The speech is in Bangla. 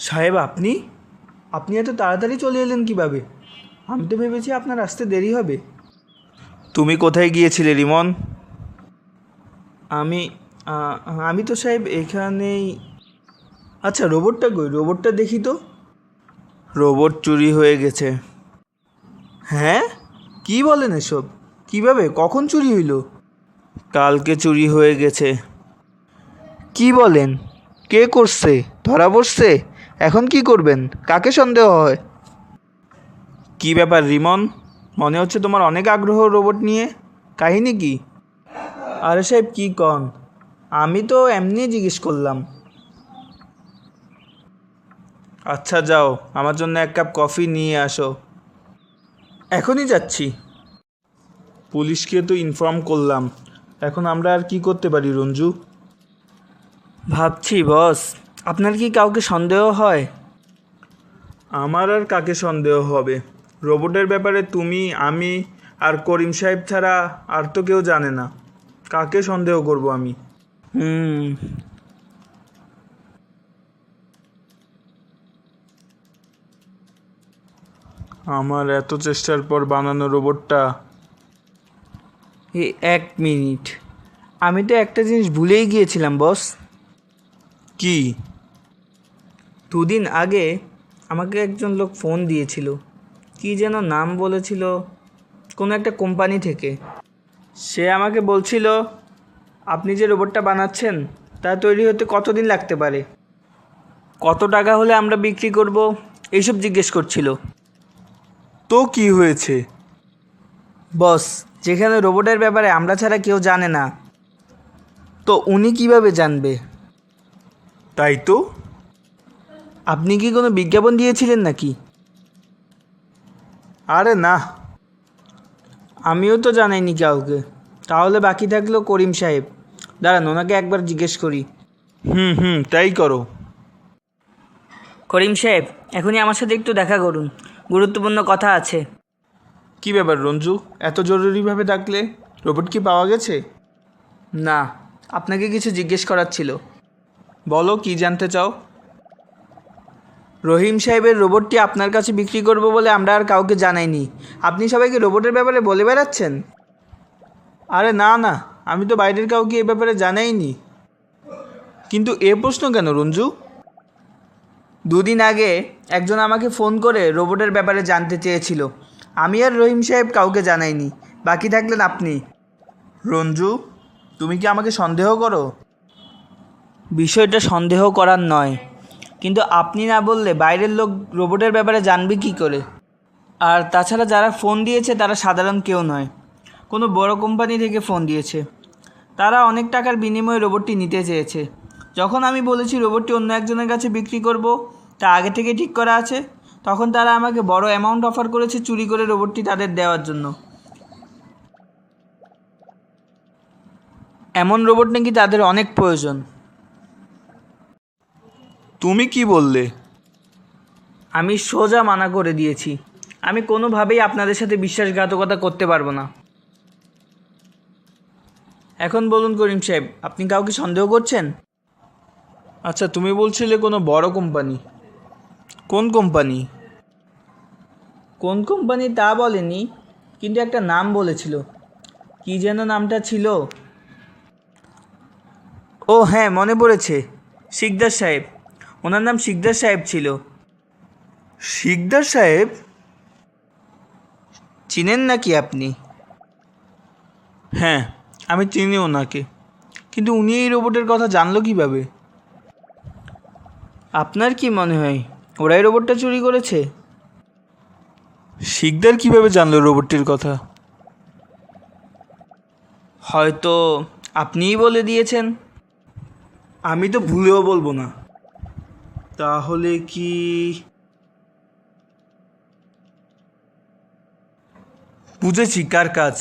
সাহেব, আপনি আপনি এত তাড়াতাড়ি চলে এলেন কিভাবে? আমি তো ভেবেছি আপনার আসতে দেরি হবে। তুমি কোথায় গিয়েছিলে রিমন? আমি আমি তো সাহেব এখানেই। আচ্ছা, রোবটটা কই? রোবটটা দেখি তো। রোবট চুরি হয়ে গেছে। হ্যাঁ, কি বলেন এসব? কিভাবে, কখন চুরি হইল? কালকে চুরি হয়ে গেছে। কি বলেন? কে করছে? ধরা পড়ছে? এখন কি করবেন? কাকে সন্দেহ হয়? কি ব্যাপার রিমন? মনে হচ্ছে তোমার অনেক আগ্রহ রোবট নিয়ে। কাহিনী কি? আরে সাহেব, কি কন? আমি তো এমনি জিজ্ঞেস করলাম। আচ্ছা যাও, আমার জন্য এক কাপ কফি নিয়ে আসো। এখনই যাচ্ছি। পুলিশকে তো ইনফর্ম করলাম। এখন আমরা আর কি করতে পারি রঞ্জু? ভাবছি বস, আপনার কি কাউকে সন্দেহ হয়? আমার আর কাকে সন্দেহ হবে? রোবটের ব্যাপারে তুমি, আমি আর করিম সাহেব ছাড়া আর তো কেউ জানে না। কাকে সন্দেহ করব আমি? হুম। আমার এত চেষ্টার পর বানানো রোবটটা। এক মিনিট, আমি তো একটা জিনিস ভুলেই গিয়েছিলাম বস। কি? দুদিন আগে আমাকে একজন লোক ফোন দিয়েছিল। কি যেন নাম বলেছিল, কোনো একটা কোম্পানি থেকে। সে আমাকে বলছিল আপনি যে রোবটটা বানাচ্ছেন তা তৈরি হতে কতদিন লাগতে পারে, কত টাকা হলে আমরা বিক্রি করব, এইসব জিজ্ঞেস করছিল। তো কি হয়েছে? বস, যেখানে রোবটের ব্যাপারে আমরা ছাড়া কেউ জানে না, তো উনি কিভাবে জানবে? তাই তো। আপনি কি কোনো বিজ্ঞাপন দিয়েছিলেন নাকি? আরে না, আমিও তো জানাইনি কাউকে। তাহলে বাকি থাকলো করিম সাহেব। দাঁড়ান, ওনাকে একবার জিজ্ঞেস করি। হুম হুম, তাই করো। করিম সাহেব, এখনই আমার সাথে একটু দেখা করুন, গুরুত্বপূর্ণ কথা আছে। কি ব্যাপার রঞ্জু, এত জরুরিভাবে ডাকলে? রোবট কি পাওয়া গেছে? না, আপনাকে কিছু জিজ্ঞেস করার ছিল। বলো, কি জানতে চাও? রহিম সাহেবের রোবটটি আপনার কাছে বিক্রি করব বলে আমরা আর কাউকে জানাইনি। আপনি সবাইকে রোবটের ব্যাপারে বলে বেড়াচ্ছেন। আরে না না, আমি তো বাইরের কাউকে এ ব্যাপারে জানাইনি। কিন্তু এ প্রশ্ন কেন রঞ্জু? দুদিন আগে একজন আমাকে ফোন করে রোবটের ব্যাপারে জানতে চেয়েছিল। আমি আর রহিম সাহেব কাউকে জানাইনি। বাকি থাকলেন আপনি। রঞ্জু, তুমি কি আমাকে সন্দেহ করো? বিষয়টা সন্দেহ করার নয়, কিন্তু আপনি না বললে বাইরের লোক রোবটের ব্যাপারে জানবে কী করে? আর তাছাড়া যারা ফোন দিয়েছে তারা সাধারণ কেউ নয়, কোনো বড় কোম্পানি থেকে ফোন দিয়েছে। তারা অনেক টাকার বিনিময়ে রোবটটি নিতে চেয়েছে। যখন আমি বলেছি রোবটটি অন্য একজনের কাছে বিক্রি করব, তা আগে থেকে ঠিক করা আছে, তখন তারা আমাকে বড় অ্যামাউন্ট অফার করেছে চুরি করে রোবটটি তাদের দেওয়ার জন্য। এমন রোবট নাকি তাদের অনেক প্রয়োজন। তুমি কি বললে? আমি সোজা মানা করে দিয়েছি। আমি কোনোভাবেই আপনাদের সাথে বিশ্বাসঘাতকতা করতে পারবো না। এখন বলুন করিম সাহেব, আপনি কাউকে সন্দেহ করছেন? আচ্ছা, তুমি বলছিলে কোনো বড় কোম্পানি। কোন কোম্পানি? কোন কোম্পানি তা বলেনি, কিন্তু একটা নাম বলেছিল। কি যেন নামটা ছিল? ও হ্যাঁ, মনে পড়েছে, শিকদার সাহেব। ওনার নাম শিকদার সাহেব ছিল। শিকদার সাহেব? চিনেন নাকি আপনি? হ্যাঁ, আমি চিনি ওনাকে। কিন্তু উনি এই রোবটের কথা জানলো কিভাবে? আপনার কি মনে হয় ওরাই রোবটটা চুরি করেছে? শিকদার কিভাবে জানলো রোবটটির কথা? হয়তো আপনিই বলে দিয়েছেন। আমি তো ভুলেও বলবো না। তাহলে কি? বুঝেছি কার কাজ।